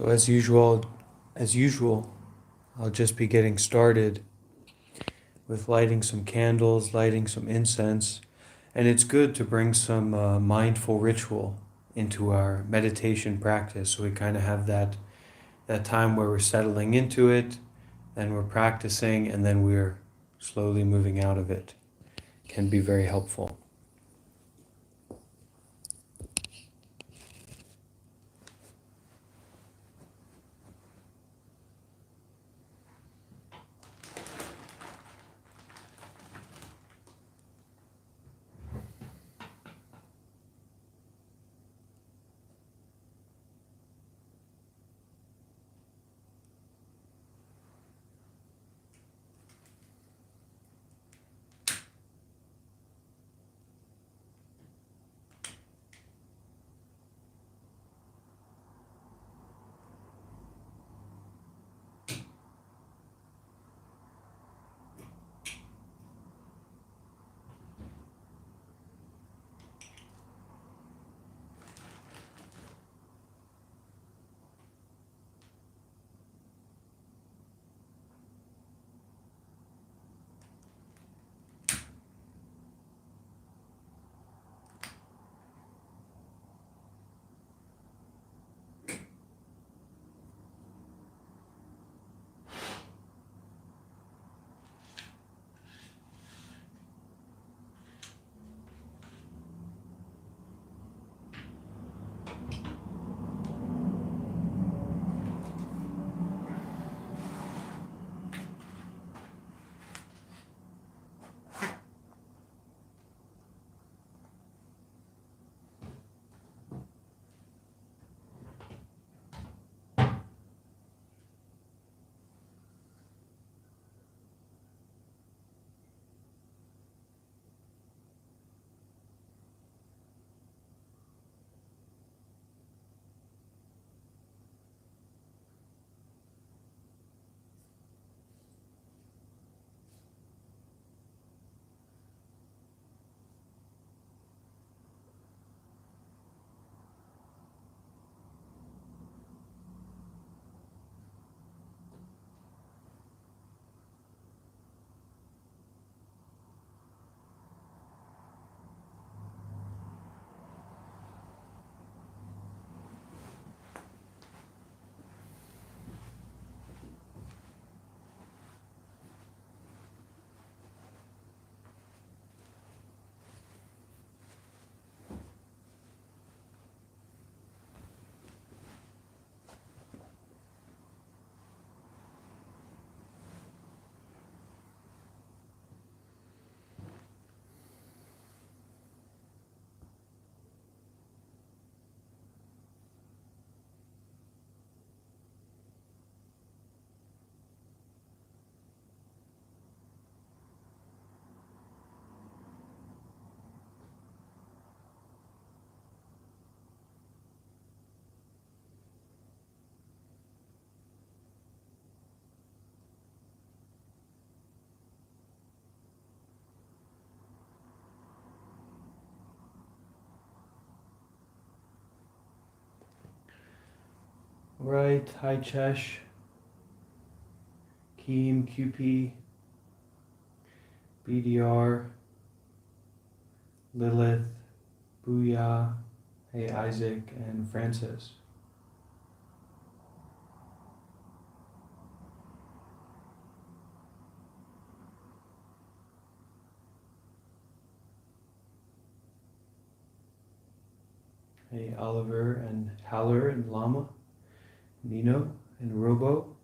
So as usual, I'll just be getting started with lighting some candles, lighting some incense, and it's good to bring some mindful ritual into our meditation practice. So we kind of have that time where we're settling into it, then we're practicing, and then we're slowly moving out of it. Can be very helpful. Right, hi Chesh, Keem, QP, BDR, Lilith, Booyah, hey Isaac, and Francis. Hey Oliver and Haller and Lama, Nino and Robo.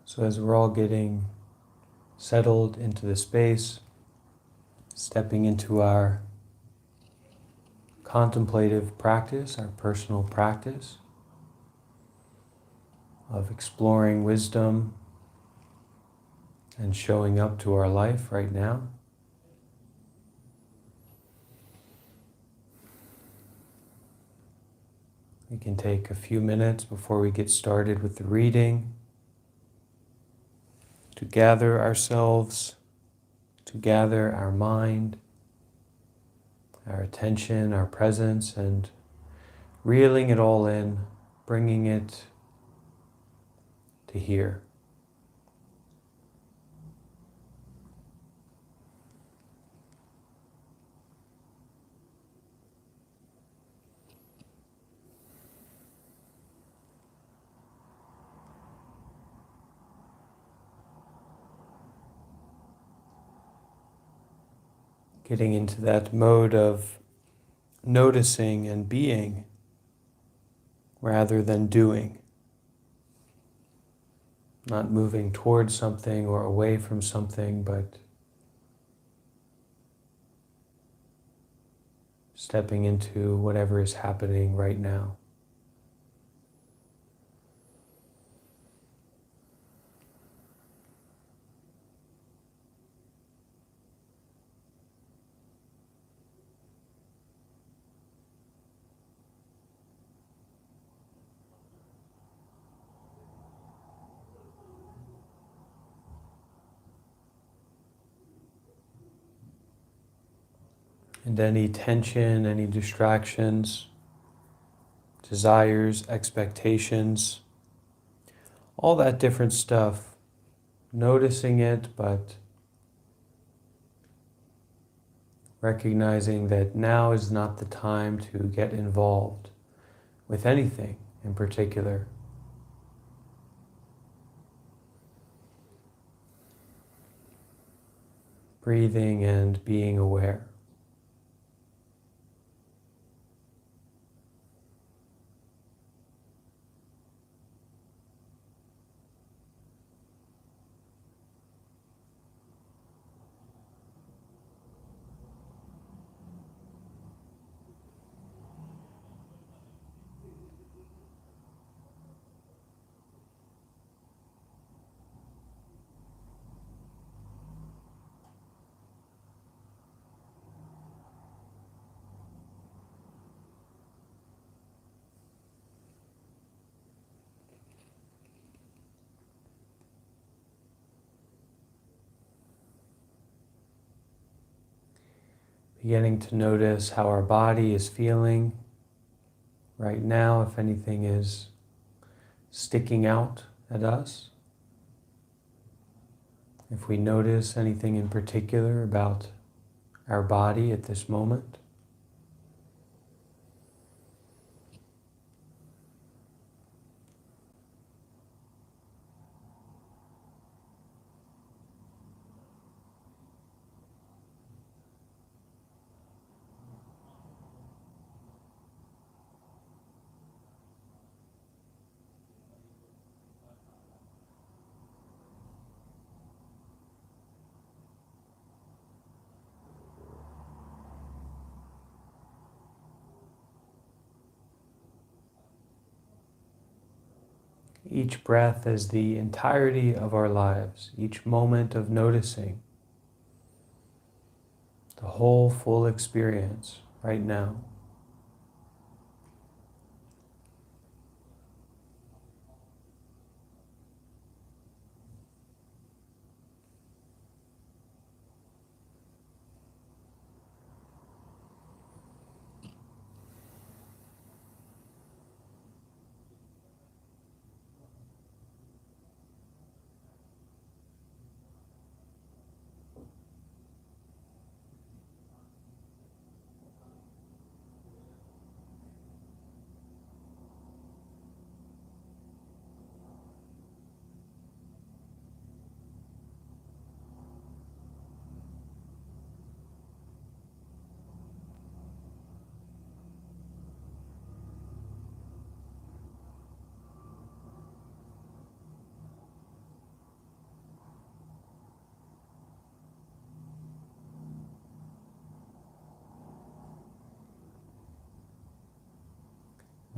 So as we're all getting settled into the space, stepping into our contemplative practice, our personal practice of exploring wisdom and showing up to our life right now. We can take a few minutes before we get started with the reading to gather ourselves, to gather our mind, our attention, our presence, and reeling it all in, bringing it to here. Getting into that mode of noticing and being rather than doing. Not moving towards something or away from something, but stepping into whatever is happening right now. And any tension, any distractions, desires, expectations, all that different stuff, noticing it, but recognizing that now is not the time to get involved with anything in particular. Breathing and being aware. Beginning to notice how our body is feeling right now, if anything is sticking out at us. If we notice anything in particular about our body at this moment. Each breath is the entirety of our lives, each moment of noticing the whole full experience right now.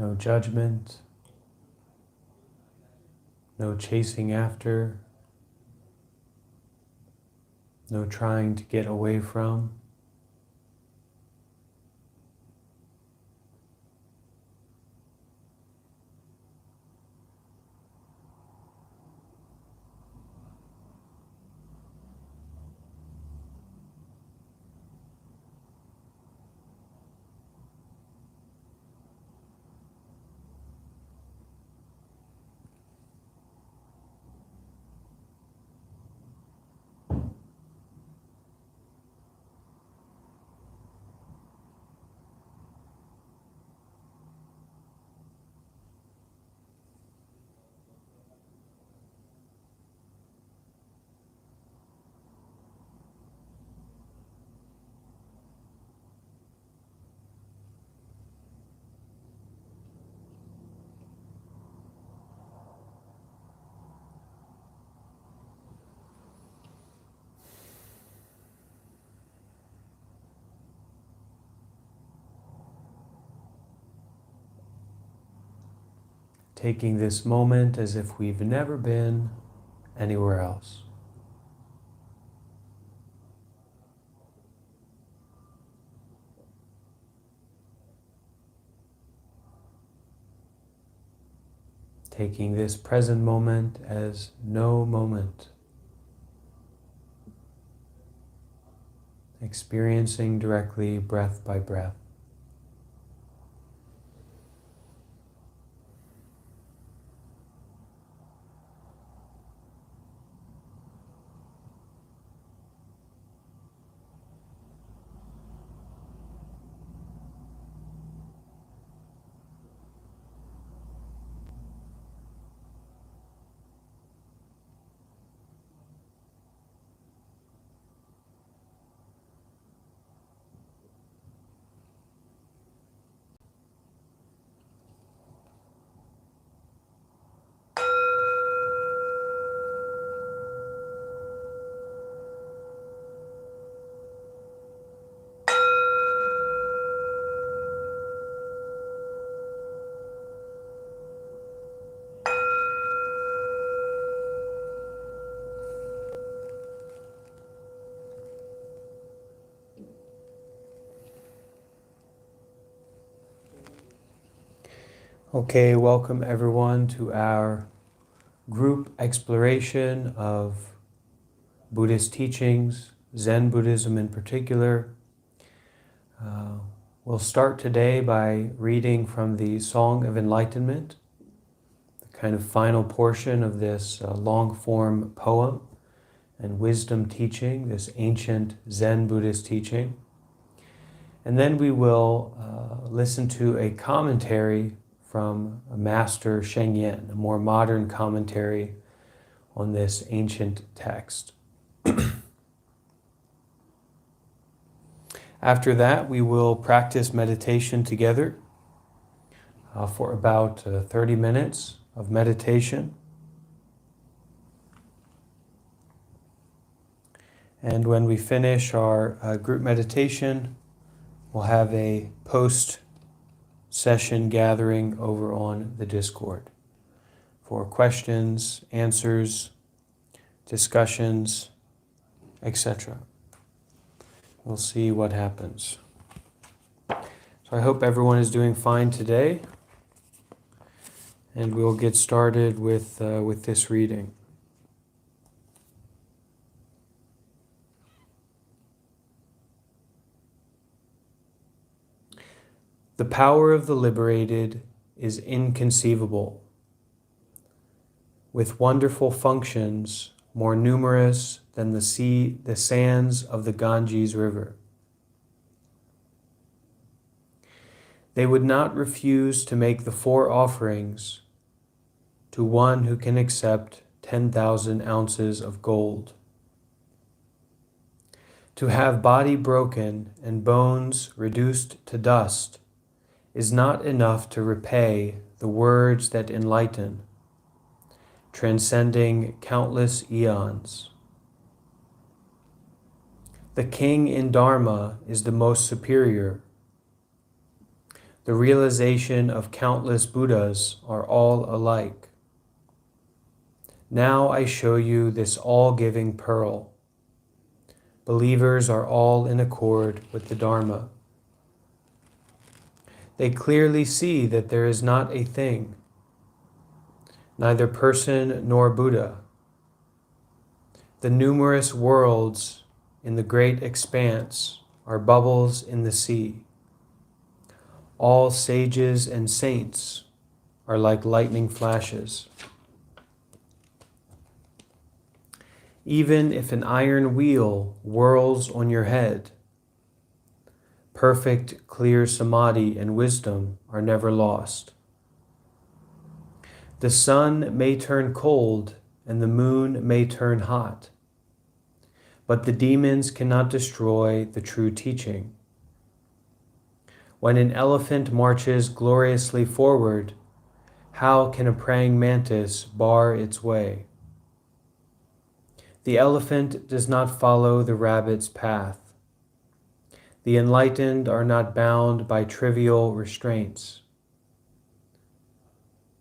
no judgment, no chasing after, no trying to get away from. Taking this moment as if we've never been anywhere else. Taking this present moment as no moment. Experiencing directly breath by breath. Okay, welcome everyone to our group exploration of Buddhist teachings, Zen Buddhism in particular. We'll start today by reading from the Song of Enlightenment, the kind of final portion of this long-form poem and wisdom teaching, this ancient Zen Buddhist teaching. And then we will listen to a commentary from Master Sheng Yen, a more modern commentary on this ancient text. After that, we will practice meditation together for about 30 minutes of meditation. And when we finish our group meditation, we'll have a post-session gathering over on the Discord for questions, answers, discussions, etc. We'll see what happens. So I hope everyone is doing fine today, and we'll get started with this reading. The power of the liberated is inconceivable, with wonderful functions more numerous than the sands of the Ganges River. They would not refuse to make the 4 offerings to one who can accept 10,000 ounces of gold. To have body broken and bones reduced to dust is not enough to repay the words that enlighten, transcending countless eons. The king in Dharma is the most superior, The realization of countless Buddhas are all alike. Now I show you this all-giving pearl. Believers are all in accord with the Dharma. They clearly see that there is not a thing, neither person nor Buddha. The numerous worlds in the great expanse are bubbles in the sea. All sages and saints are like lightning flashes. Even if an iron wheel whirls on your head, perfect, clear samadhi and wisdom are never lost. The sun may turn cold and the moon may turn hot, but the demons cannot destroy the true teaching. When an elephant marches gloriously forward, how can a praying mantis bar its way? The elephant does not follow the rabbit's path. The enlightened are not bound by trivial restraints.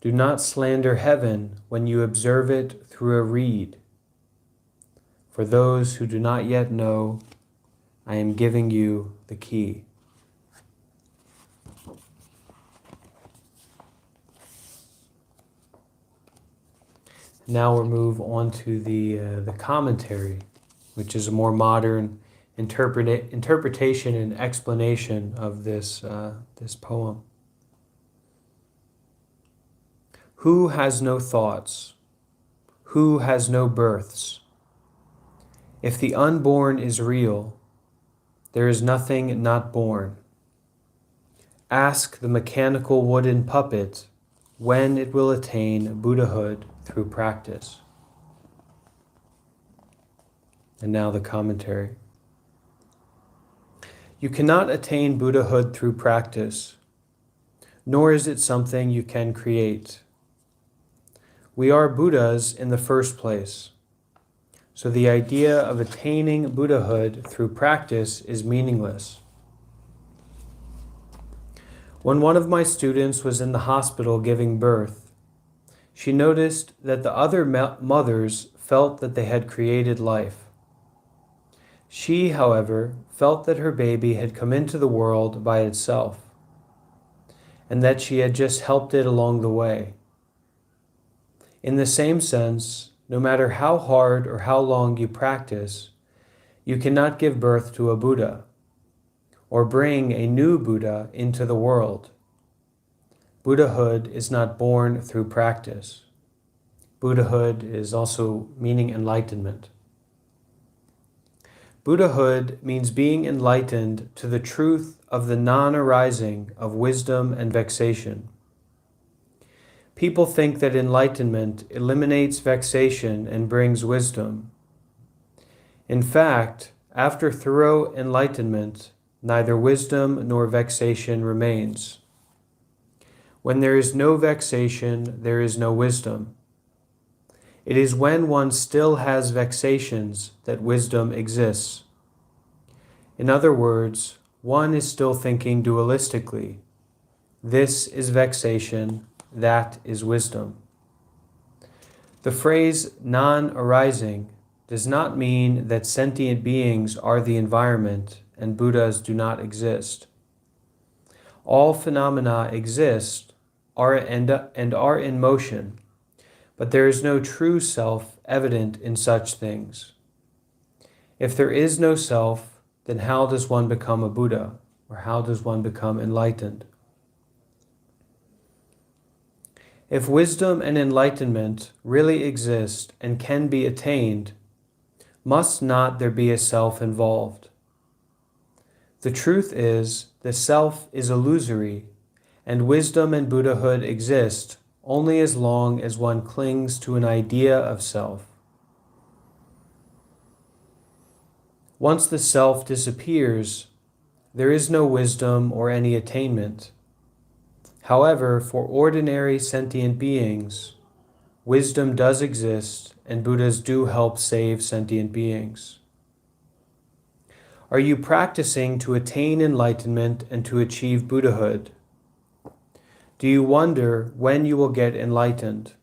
Do not slander heaven when you observe it through a reed. For those who do not yet know, I am giving you the key. Now we'll move on to the commentary, which is a more modern interpretation and explanation of this poem. Who has no thoughts? Who has no births? If the unborn is real, there is nothing not born. Ask the mechanical wooden puppet when it will attain Buddhahood through practice. And now the commentary. You cannot attain Buddhahood through practice, nor is it something you can create. We are Buddhas in the first place, so the idea of attaining Buddhahood through practice is meaningless. When one of my students was in the hospital giving birth, she noticed that the other mothers felt that they had created life. She, however, felt that her baby had come into the world by itself, and that she had just helped it along the way. In the same sense, no matter how hard or how long you practice, you cannot give birth to a Buddha, or bring a new Buddha into the world. Buddhahood is not born through practice. Buddhahood is also meaning enlightenment. Buddhahood means being enlightened to the truth of the non-arising of wisdom and vexation. People think that enlightenment eliminates vexation and brings wisdom. In fact, after thorough enlightenment, neither wisdom nor vexation remains. When there is no vexation, there is no wisdom. It is when one still has vexations that wisdom exists. In other words, one is still thinking dualistically. This is vexation, that is wisdom. The phrase non-arising does not mean that sentient beings are the environment and Buddhas do not exist. All phenomena exist and are in motion, but there is no true self evident in such things. If there is no self, then how does one become a Buddha, or how does one become enlightened? If wisdom and enlightenment really exist and can be attained, must not there be a self involved? The truth is, the self is illusory, and wisdom and Buddhahood exist only as long as one clings to an idea of self. Once the self disappears, there is no wisdom or any attainment. However, for ordinary sentient beings, wisdom does exist and Buddhas do help save sentient beings. Are you practicing to attain enlightenment and to achieve Buddhahood? Do you wonder when you will get enlightened?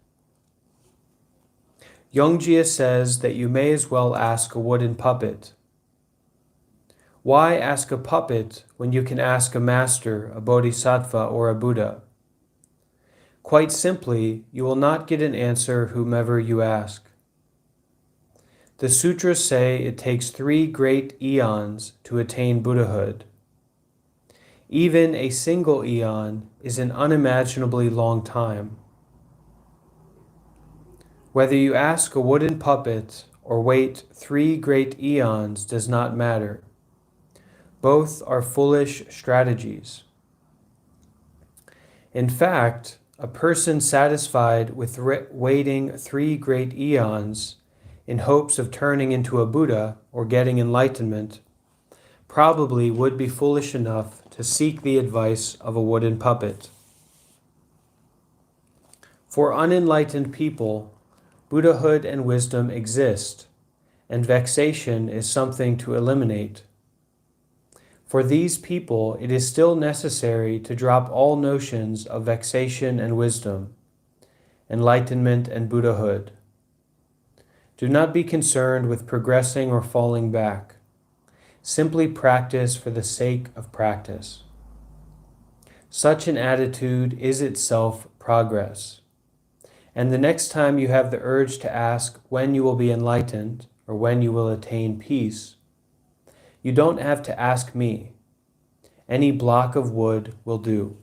Yongjia says that you may as well ask a wooden puppet. Why ask a puppet when you can ask a master, a bodhisattva, or a Buddha? Quite simply, you will not get an answer whomever you ask. The sutras say it takes 3 great eons to attain Buddhahood. Even a single eon is an unimaginably long time. Whether you ask a wooden puppet or wait 3 great eons does not matter. Both are foolish strategies. In fact, a person satisfied with waiting 3 great eons in hopes of turning into a Buddha or getting enlightenment probably would be foolish enough to seek the advice of a wooden puppet. For unenlightened people, Buddhahood and wisdom exist, and vexation is something to eliminate. For these people, it is still necessary to drop all notions of vexation and wisdom, enlightenment and Buddhahood. Do not be concerned with progressing or falling back. Simply practice for the sake of practice. Such an attitude is itself progress. And the next time you have the urge to ask when you will be enlightened or when you will attain peace, you don't have to ask me. Any block of wood will do.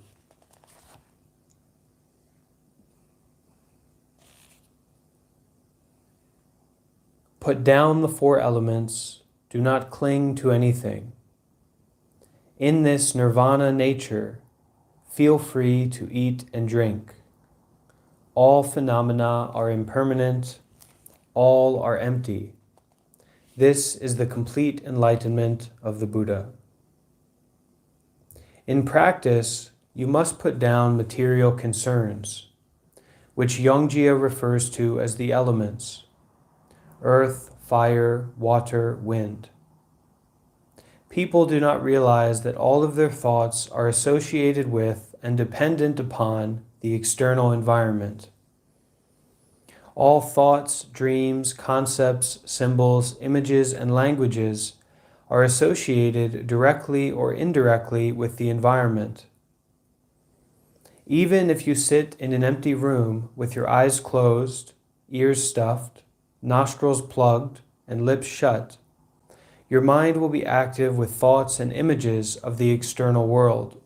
Put down the 4 elements. Do not cling to anything. In this nirvana nature, feel free to eat and drink. All phenomena are impermanent. All are empty. This is the complete enlightenment of the Buddha. In practice, you must put down material concerns, which Yongjia refers to as the elements: earth, fire, water, wind. People do not realize that all of their thoughts are associated with and dependent upon the external environment. All thoughts, dreams, concepts, symbols, images, and languages are associated directly or indirectly with the environment. Even if you sit in an empty room with your eyes closed, ears stuffed, nostrils plugged, and lips shut, your mind will be active with thoughts and images of the external world.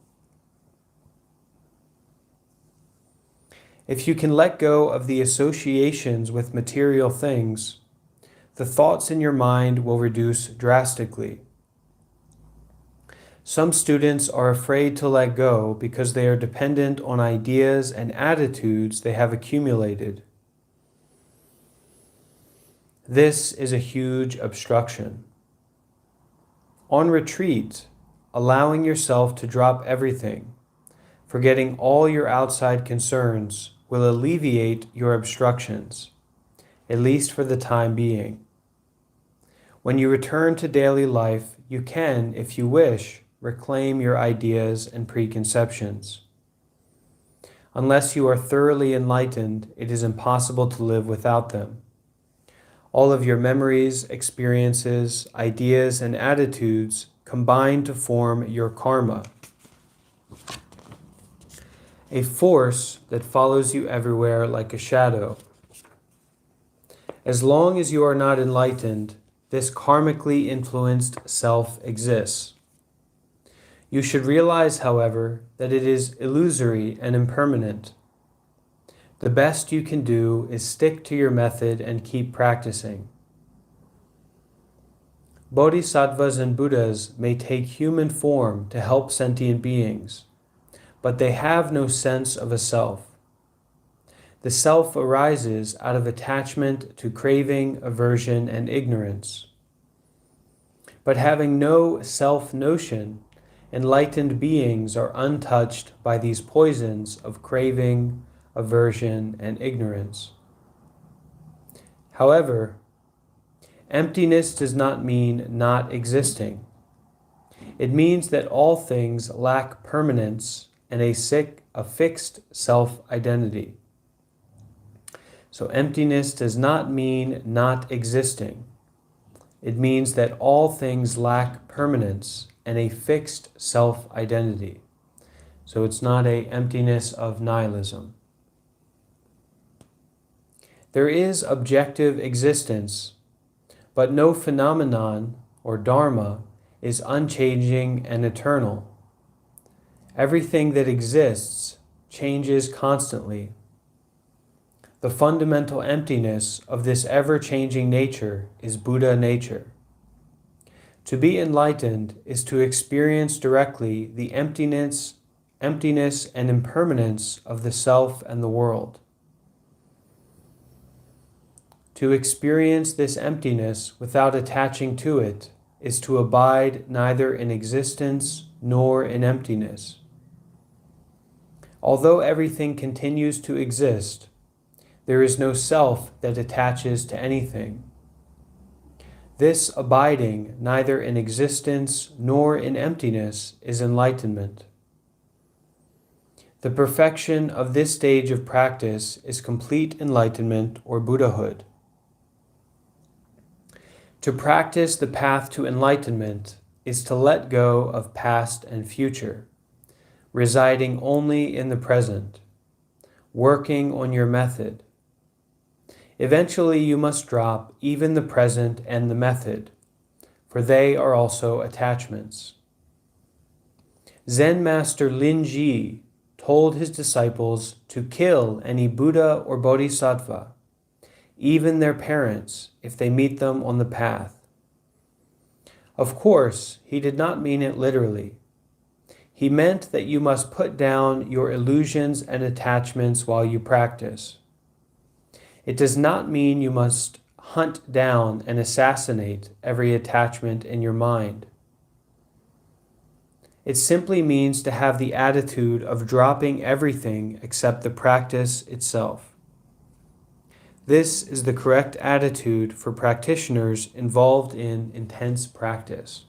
If you can let go of the associations with material things, the thoughts in your mind will reduce drastically. Some students are afraid to let go because they are dependent on ideas and attitudes they have accumulated. This is a huge obstruction. On retreat, allowing yourself to drop everything, forgetting all your outside concerns, will alleviate your obstructions, at least for the time being. When you return to daily life, you can, if you wish, reclaim your ideas and preconceptions. Unless you are thoroughly enlightened, it is impossible to live without them. All of your memories, experiences, ideas, and attitudes combine to form your karma, a force that follows you everywhere like a shadow. As long as you are not enlightened, this karmically influenced self exists. You should realize, however, that it is illusory and impermanent. The best you can do is stick to your method and keep practicing. Bodhisattvas and Buddhas may take human form to help sentient beings, but they have no sense of a self. The self arises out of attachment to craving, aversion, and ignorance. But having no self-notion, enlightened beings are untouched by these poisons of craving, aversion, and ignorance. However, emptiness does not mean not existing. It means that all things lack permanence, and a a fixed self-identity. So emptiness does not mean not existing. It means that all things lack permanence and a fixed self-identity. So it's not an emptiness of nihilism. There is objective existence, but no phenomenon or dharma is unchanging and eternal. Everything that exists changes constantly. The fundamental emptiness of this ever-changing nature is Buddha nature. To be enlightened is to experience directly the emptiness and impermanence of the self and the world. To experience this emptiness without attaching to it is to abide neither in existence nor in emptiness. Although everything continues to exist, there is no self that attaches to anything. This abiding neither in existence nor in emptiness is enlightenment. The perfection of this stage of practice is complete enlightenment or Buddhahood. To practice the path to enlightenment is to let go of past and future, residing only in the present, working on your method. Eventually you must drop even the present and the method, for they are also attachments. Zen Master Lin Ji told his disciples to kill any Buddha or Bodhisattva, even their parents, if they meet them on the path. Of course, he did not mean it literally. He meant that you must put down your illusions and attachments while you practice. It does not mean you must hunt down and assassinate every attachment in your mind. It simply means to have the attitude of dropping everything except the practice itself. This is the correct attitude for practitioners involved in intense practice.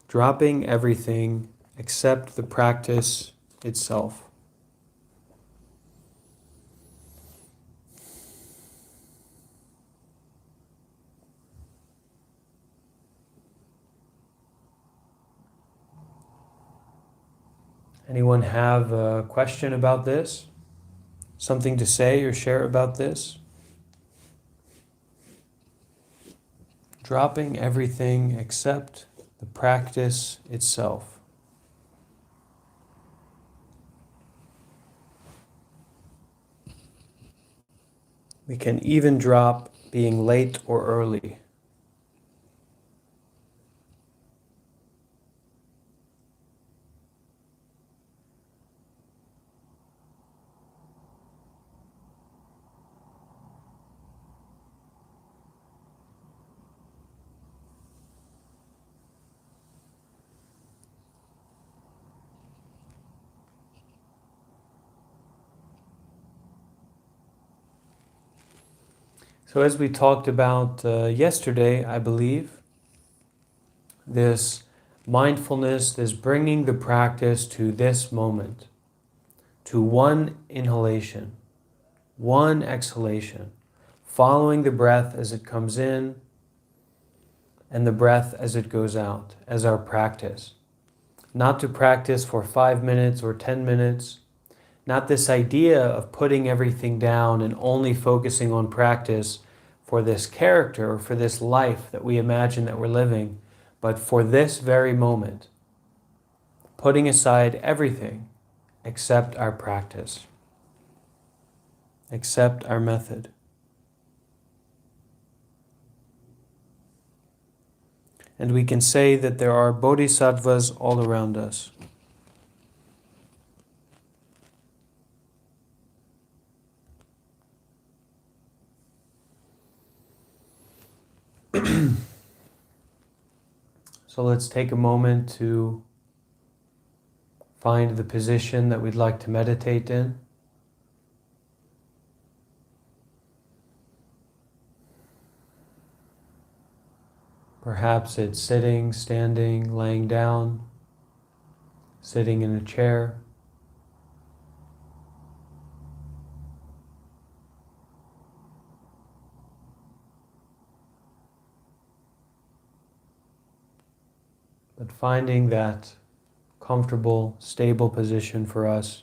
Dropping everything except the practice itself. Anyone have a question about this? Something to say or share about this? Dropping everything except the practice itself. We can even drop being late or early. So as we talked about yesterday, I believe, this mindfulness, this bringing the practice to this moment, to one inhalation, one exhalation, following the breath as it comes in and the breath as it goes out, as our practice. Not to practice for 5 minutes or 10 minutes, not this idea of putting everything down and only focusing on practice for this character or for this life that we imagine that we're living, but for this very moment, putting aside everything except our practice, except our method. And we can say that there are bodhisattvas all around us. So let's take a moment to find the position that we'd like to meditate in. Perhaps it's sitting, standing, laying down, sitting in a chair. But finding that comfortable, stable position for us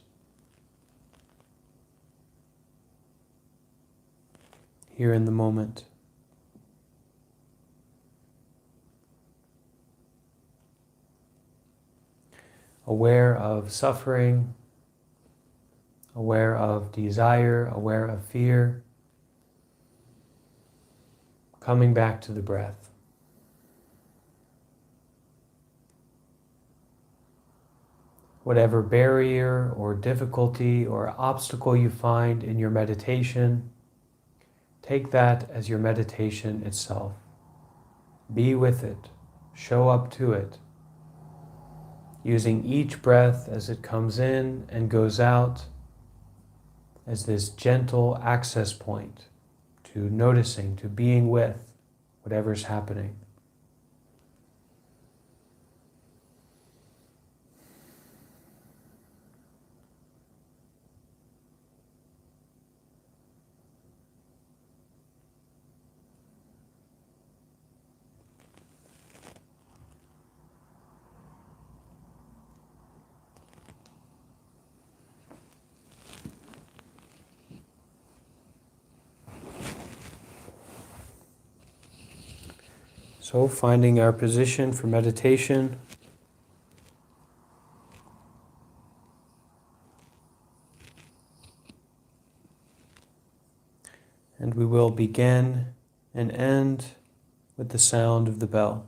here in the moment. Aware of suffering, aware of desire, aware of fear, coming back to the breath. Whatever barrier or difficulty or obstacle you find in your meditation, take that as your meditation itself. Be with it, show up to it, using each breath as it comes in and goes out as this gentle access point to noticing, to being with whatever's happening. So finding our position for meditation, and we will begin and end with the sound of the bell.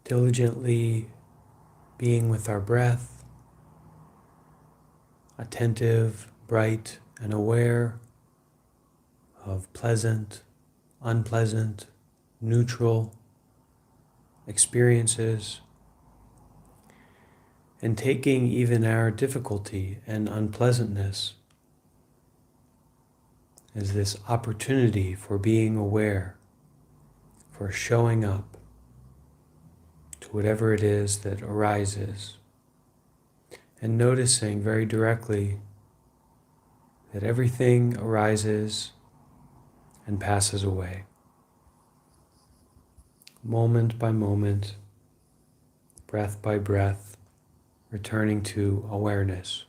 diligently being with our breath, attentive, bright, and aware of pleasant, unpleasant, neutral experiences, and taking even our difficulty and unpleasantness as this opportunity for being aware, for showing up to whatever it is that arises, and noticing very directly that everything arises and passes away, moment by moment, breath by breath, returning to awareness.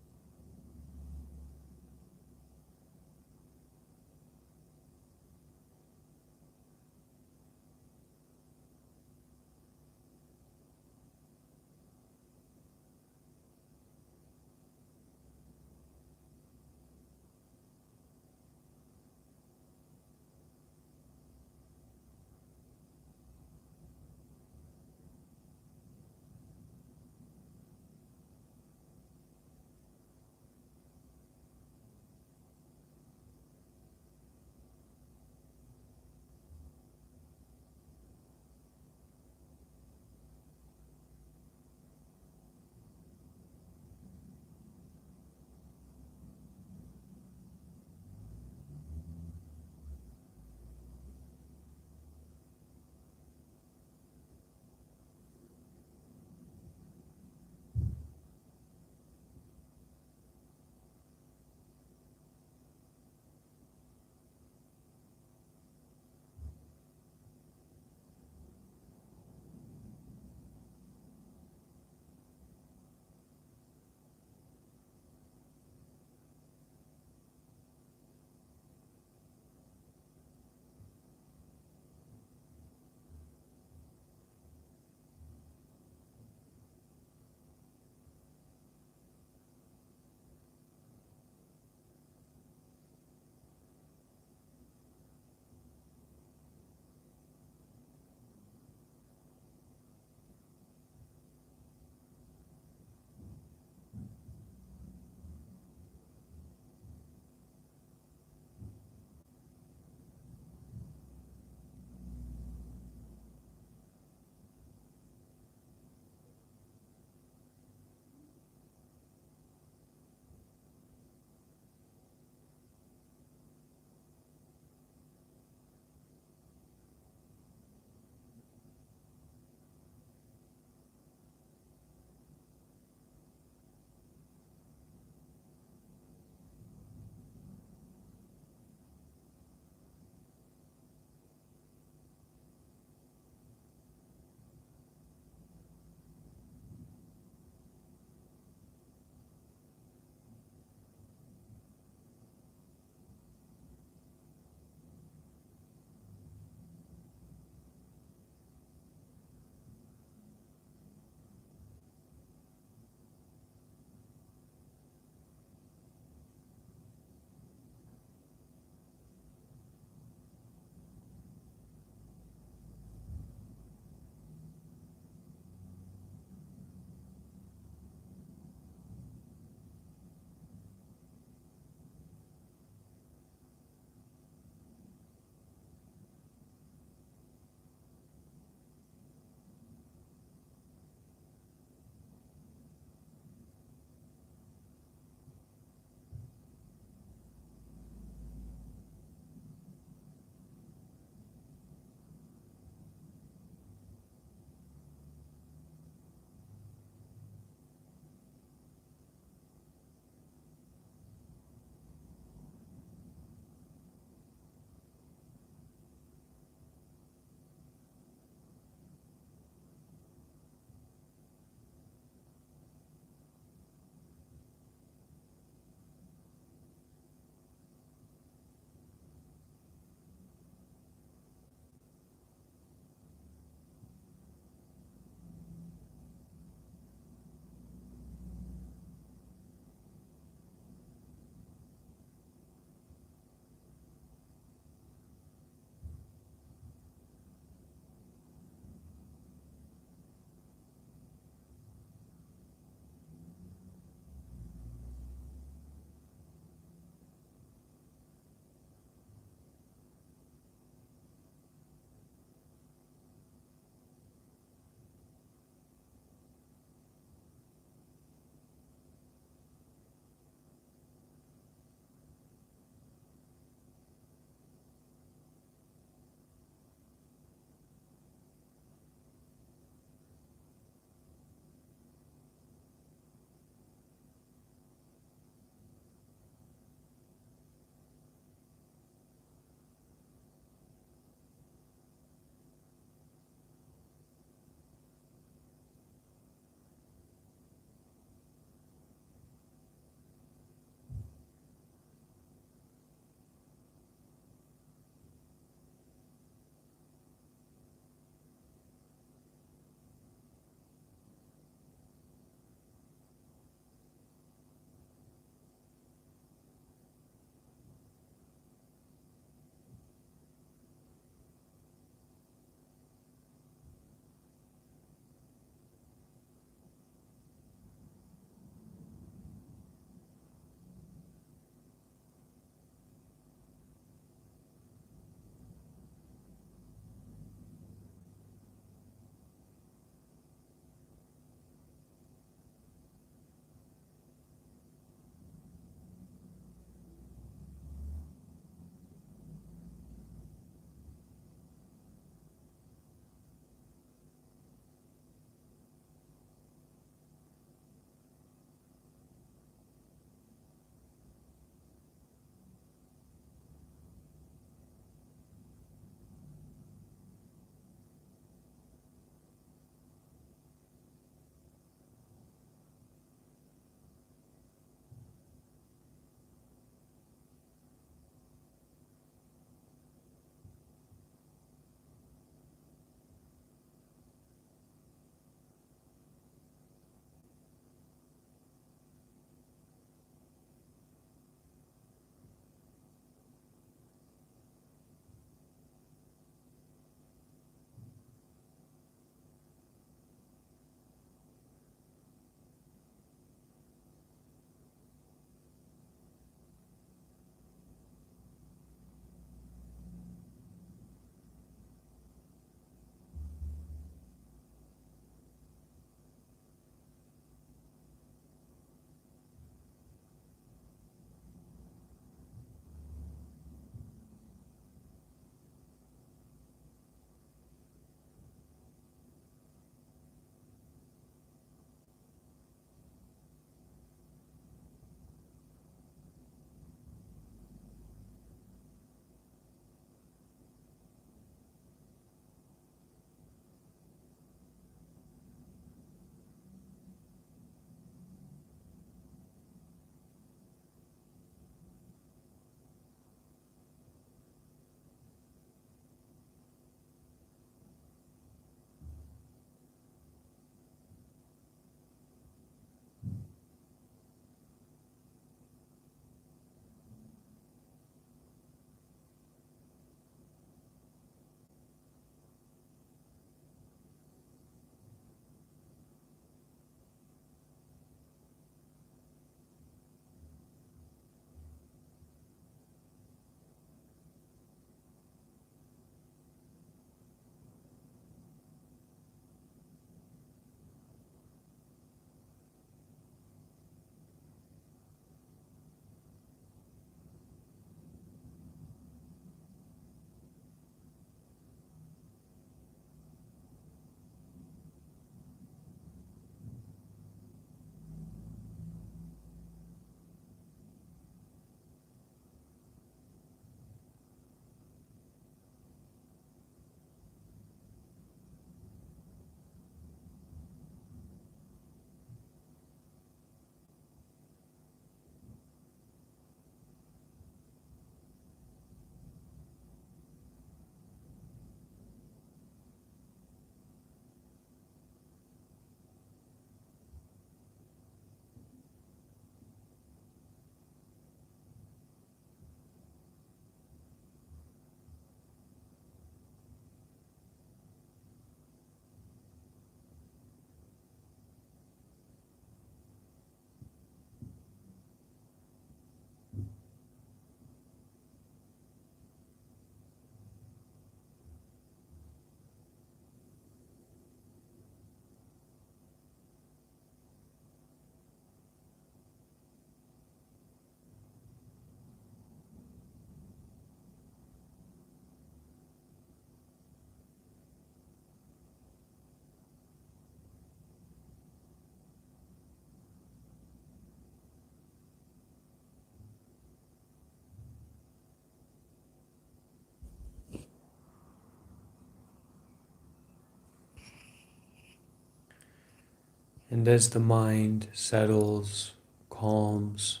And as the mind settles, calms,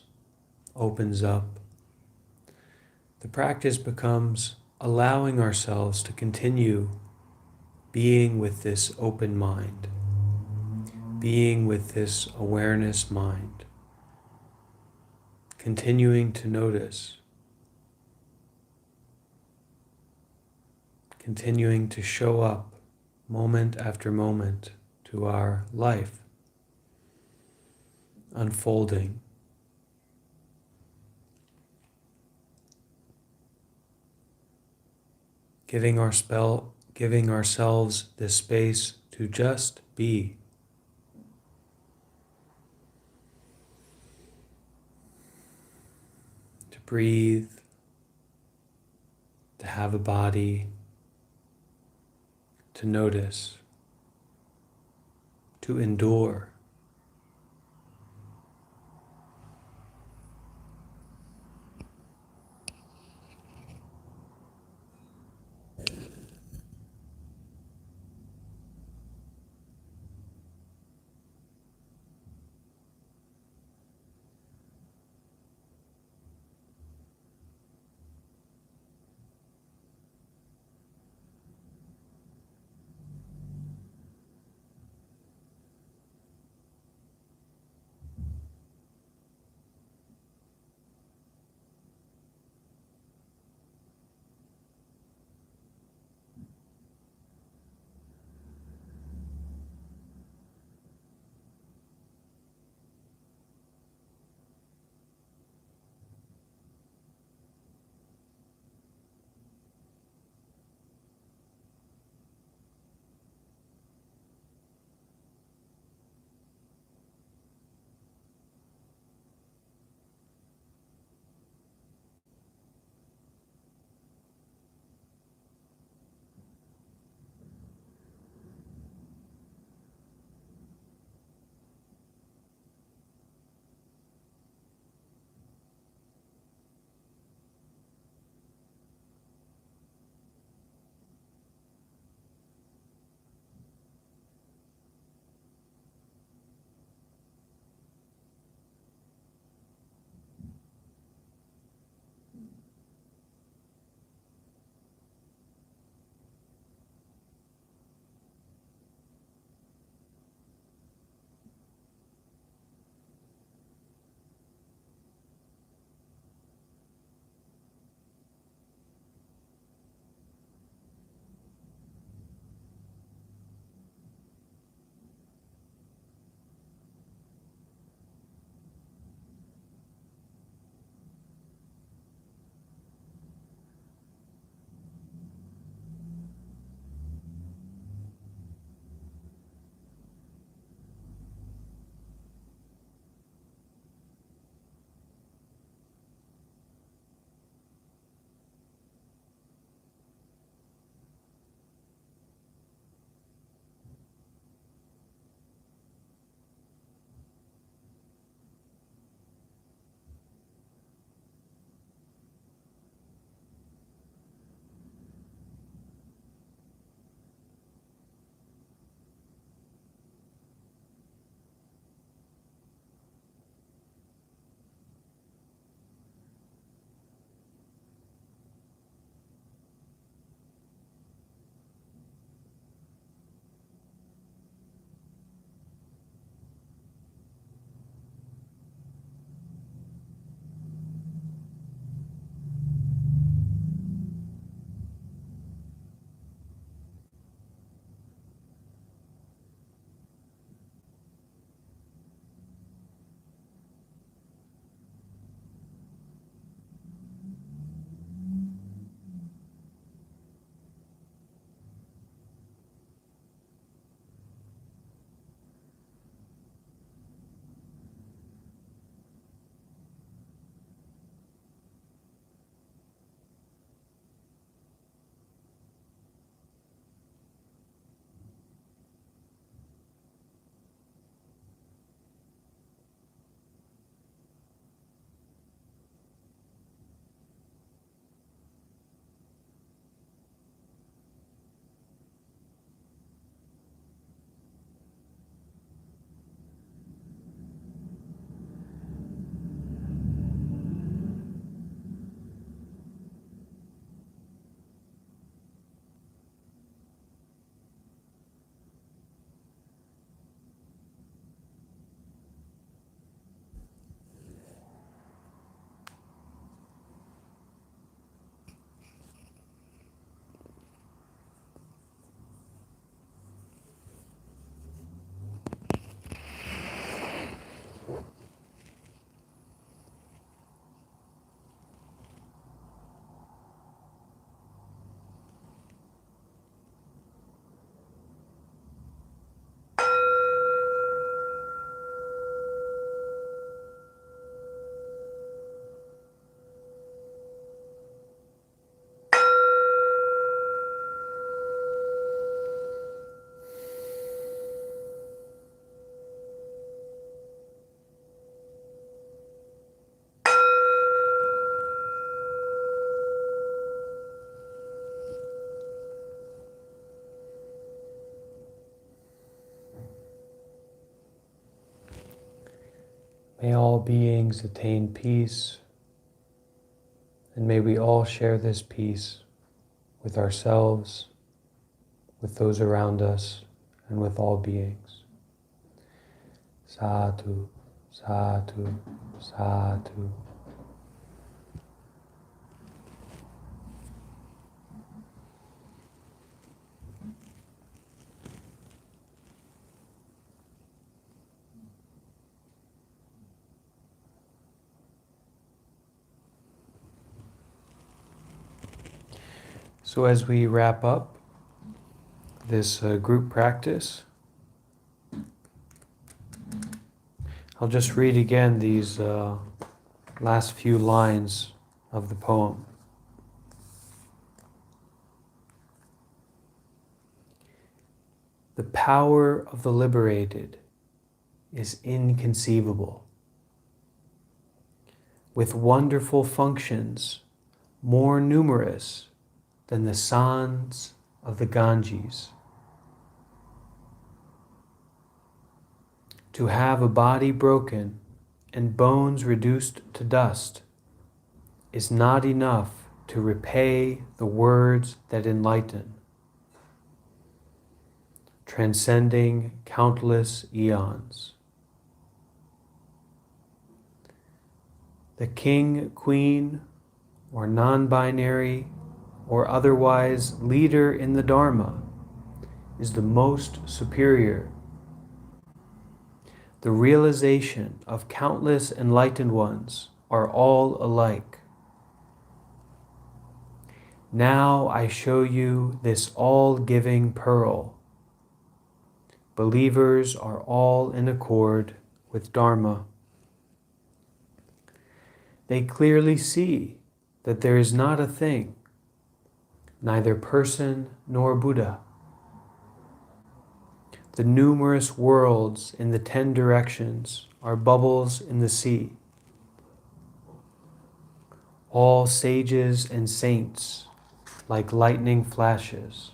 opens up, the practice becomes allowing ourselves to continue being with this open mind, being with this awareness mind, continuing to notice, continuing to show up moment after moment to our life, unfolding, giving ourselves this space to just be. To breathe, to have a body, to notice, to endure. May all beings attain peace, and may we all share this peace with ourselves, with those around us, and with all beings. Sadhu, sadhu, sadhu. So as we wrap up this group practice, I'll just read again these last few lines of the poem. The power of the liberated is inconceivable, with wonderful functions more numerous than the sands of the Ganges. To have a body broken and bones reduced to dust is not enough to repay the words that enlighten, transcending countless eons. The king, queen, or non-binary, or otherwise leader in the Dharma is the most superior. The realization of countless enlightened ones are all alike. Now I show you this all-giving pearl. Believers are all in accord with Dharma. They clearly see that there is not a thing, neither person nor Buddha. The numerous worlds in the 10 directions are bubbles in the sea. All sages and saints like lightning flashes.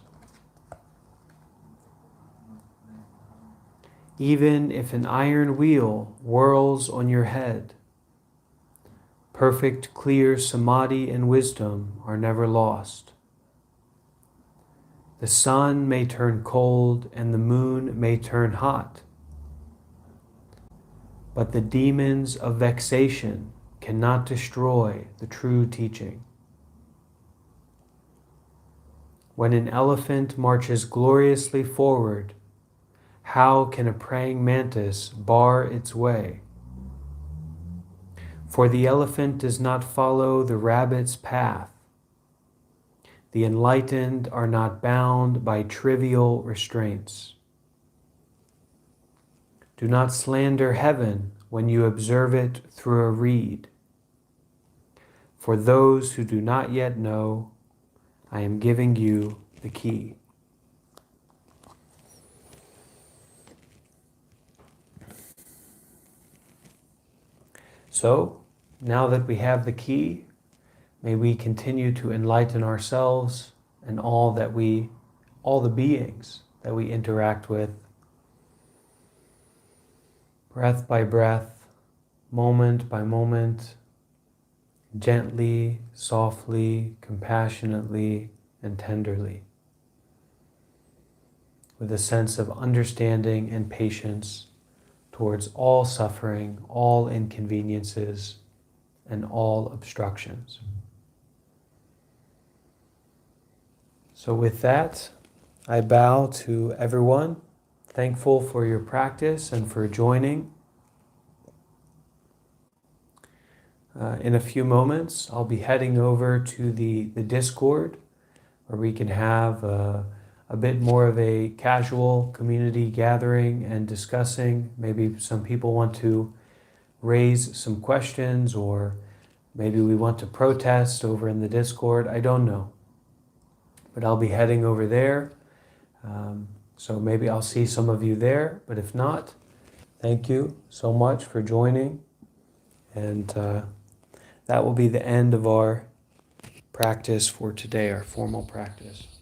Even if an iron wheel whirls on your head, perfect clear samadhi and wisdom are never lost. The sun may turn cold and the moon may turn hot, but the demons of vexation cannot destroy the true teaching. When an elephant marches gloriously forward, how can a praying mantis bar its way? For the elephant does not follow the rabbit's path. The enlightened are not bound by trivial restraints. Do not slander heaven when you observe it through a reed. For those who do not yet know, I am giving you the key. So, now that we have the key, may we continue to enlighten ourselves and all the beings that we interact with, breath by breath, moment by moment, gently, softly, compassionately, and tenderly, with a sense of understanding and patience towards all suffering, all inconveniences, and all obstructions. So with that, I bow to everyone, thankful for your practice and for joining. In a few moments, I'll be heading over to the Discord, where we can have a bit more of a casual community gathering and discussing. Maybe some people want to raise some questions, or maybe we want to protest over in the Discord. I don't know. But I'll be heading over there. So maybe I'll see some of you there. But if not, thank you so much for joining. And that will be the end of our practice for today, our formal practice.